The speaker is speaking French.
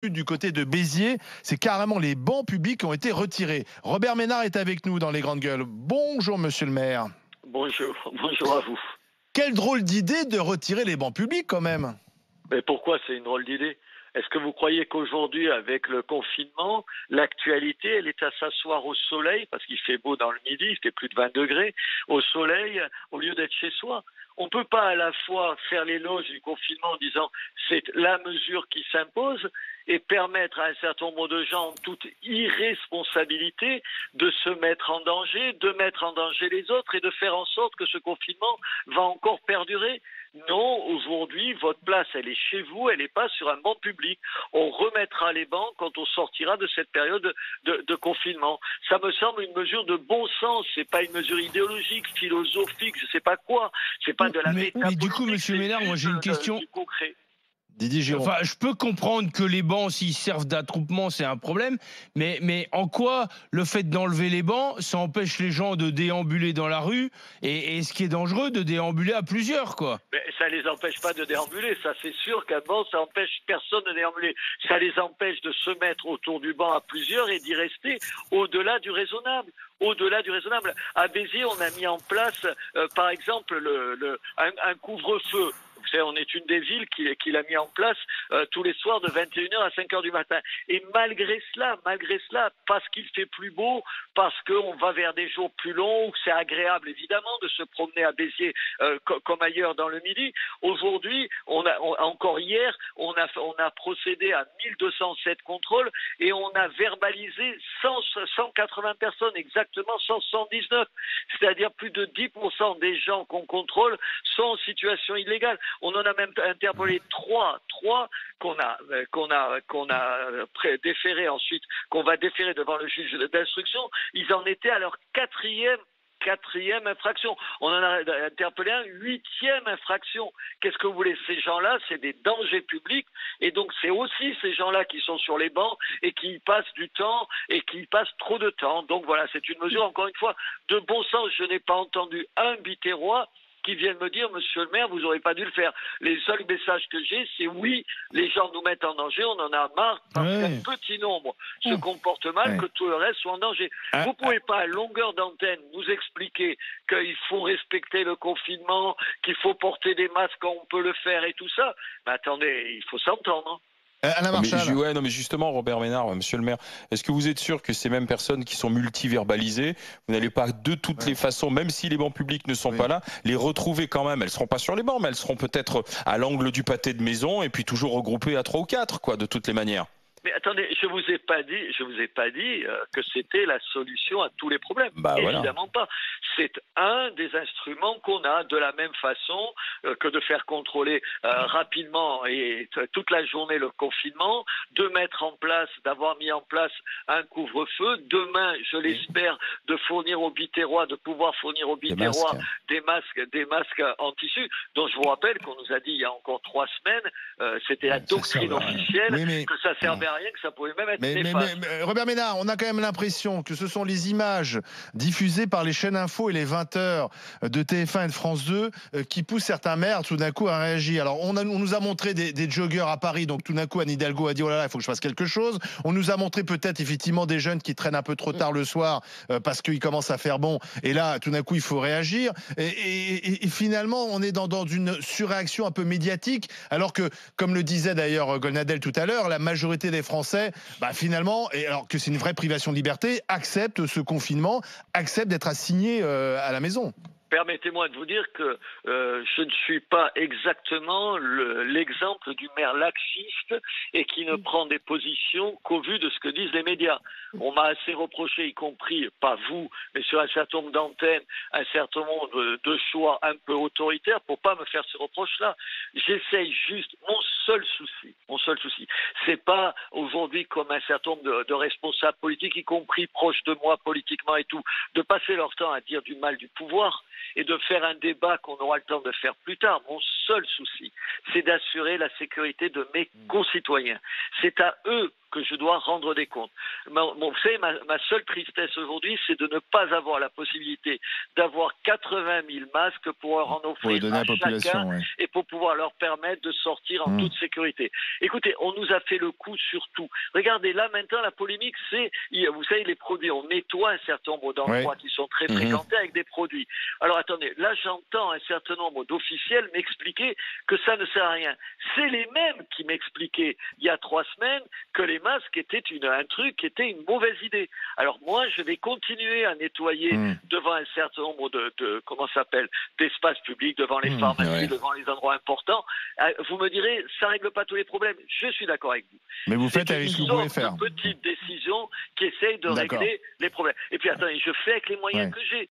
du côté de Béziers, c'est carrément les bancs publics qui ont été retirés. Robert Ménard est avec nous dans les Grandes Gueules. Bonjour monsieur le maire. Bonjour, bonjour à vous. Quelle drôle d'idée de retirer les bancs publics quand même. Mais pourquoi c'est une drôle d'idée? Est-ce que vous croyez qu'aujourd'hui, avec le confinement, l'actualité, elle est à s'asseoir au soleil, parce qu'il fait beau dans le midi, il fait plus de 20 degrés, au soleil, au lieu d'être chez soi? On ne peut pas à la fois faire l'éloge du confinement en disant c'est la mesure qui s'impose et permettre à un certain nombre de gens, en toute irresponsabilité, de se mettre en danger, de mettre en danger les autres et de faire en sorte que ce confinement va encore perdurer. Non, aujourd'hui, votre place, elle est chez vous, elle n'est pas sur un banc public. On remettra les bancs quand on sortira de cette période de confinement. Ça me semble une mesure de bon sens, c'est pas une mesure idéologique, philosophique, je sais pas quoi. C'est pas de la métapolitique. Mais du coup, monsieur Ménard, moi j'ai une question. Du concret. Didier Giraud. Enfin, je peux comprendre que les bancs, s'ils servent d'attroupement, c'est un problème, mais en quoi le fait d'enlever les bancs, ça empêche les gens de déambuler dans la rue et ce qui est dangereux, de déambuler à plusieurs, quoi. Mais ça les empêche pas de déambuler, ça c'est sûr qu'un banc, ça empêche personne de déambuler. Ça les empêche de se mettre autour du banc à plusieurs et d'y rester au-delà du raisonnable. Au-delà du raisonnable. À Béziers, on a mis en place, par exemple, un couvre-feu. Vous savez, on est une des villes qui l'a mis en place tous les soirs de 21h à 5h du matin. Et malgré cela, parce qu'il fait plus beau, parce qu'on va vers des jours plus longs, où c'est agréable évidemment de se promener à Béziers comme ailleurs dans le Midi, aujourd'hui, encore hier, on a procédé à 1207 contrôles et on a verbalisé 180 personnes, exactement 179. C'est-à-dire plus de 10% des gens qu'on contrôle sont en situation illégale. On en a même interpellé trois qu'on a déféré ensuite, qu'on va déférer devant le juge d'instruction. Ils en étaient à leur quatrième infraction. On en a interpellé un 8e infraction. Qu'est-ce que vous voulez? Ces gens-là, c'est des dangers publics et donc c'est aussi ces gens-là qui sont sur les bancs et qui y passent du temps et qui y passent trop de temps. Donc voilà, c'est une mesure, encore une fois, de bon sens. Je n'ai pas entendu un Biterrois qui viennent me dire, monsieur le maire, vous n'aurez pas dû le faire. Les seuls messages que j'ai, c'est oui, les gens nous mettent en danger, on en a marre, parce qu'un petit nombre se comporte mal, que tout le reste soit en danger. Vous ne pouvez pas, à longueur d'antenne, nous expliquer qu'il faut respecter le confinement, qu'il faut porter des masques quand on peut le faire et tout ça. Mais attendez, il faut s'entendre. Alain Marchal. Non, mais justement, Robert Ménard, monsieur le maire, est-ce que vous êtes sûr que ces mêmes personnes qui sont multiverbalisées, vous n'allez pas de toutes les façons, même si les bancs publics ne sont pas là, les retrouver quand même? Elles seront pas sur les bancs, mais elles seront peut-être à l'angle du pâté de maison et puis toujours regroupées à 3 ou 4, quoi, de toutes les manières. Mais attendez, je vous ai pas dit que c'était la solution à tous les problèmes. Évidemment pas. C'est un des instruments qu'on a, de la même façon que de faire contrôler rapidement et toute la journée le confinement, de mettre en place, d'avoir mis en place un couvre-feu. Demain, je l'espère, de fournir aux Biterrois, de pouvoir fournir aux Biterrois des masques en tissu, dont je vous rappelle qu'on nous a dit il y a encore 3 semaines, c'était la doctrine officielle, que ça servait à rien, que ça pouvait même être néfaste. Mais Robert Ménard, on a quand même l'impression que ce sont les images diffusées par les chaînes info et les 20h de TF1 et de France 2 qui poussent certains maires tout d'un coup à réagir. Alors on nous a montré des joggeurs à Paris, donc tout d'un coup Anne Hidalgo a dit oh là là, il faut que je fasse quelque chose. On nous a montré peut-être effectivement des jeunes qui traînent un peu trop tard le soir parce qu'il commence à faire bon, et là tout d'un coup il faut réagir. Et finalement on est dans une surréaction un peu médiatique, alors que, comme le disait d'ailleurs Golnadel tout à l'heure, la majorité des Français, finalement, et alors que c'est une vraie privation de liberté, acceptent ce confinement, acceptent d'être assignés à la maison. Permettez-moi de vous dire que je ne suis pas exactement l'exemple du maire laxiste et qui ne prend des positions qu'au vu de ce que disent les médias. On m'a assez reproché, y compris, pas vous, mais sur un certain nombre d'antennes, un certain nombre de choix un peu autoritaires pour pas me faire ce reproche-là. J'essaye juste, mon seul souci, c'est pas aujourd'hui comme un certain nombre de responsables politiques, y compris proches de moi politiquement et tout, de passer leur temps à dire du mal du pouvoir et de faire un débat qu'on aura le temps de faire plus tard. Mon seul souci, c'est d'assurer la sécurité de mes concitoyens. C'est à eux que je dois rendre des comptes. Vous savez, ma seule tristesse aujourd'hui, c'est de ne pas avoir la possibilité d'avoir 80 000 masques pour en offrir à chacun et pour pouvoir leur permettre de sortir en toute sécurité. Écoutez, on nous a fait le coup sur tout. Regardez, là maintenant, la polémique, c'est, vous savez, les produits, on nettoie un certain nombre d'endroits qui sont très fréquentés avec des produits. Alors attendez, là j'entends un certain nombre d'officiels m'expliquer que ça ne sert à rien. C'est les mêmes qui m'expliquaient il y a 3 semaines que les masques étaient un truc qui était une mauvaise idée. Alors moi, je vais continuer à nettoyer devant un certain nombre d'espaces publics, devant les pharmacies, devant les endroits importants. Vous me direz, ça règle pas tous les problèmes. Je suis d'accord avec vous. Mais vous faites avec ce que vous pouvez faire. C'est une petite décision qui essaye de régler les problèmes. Et puis attendez, je fais avec les moyens que j'ai.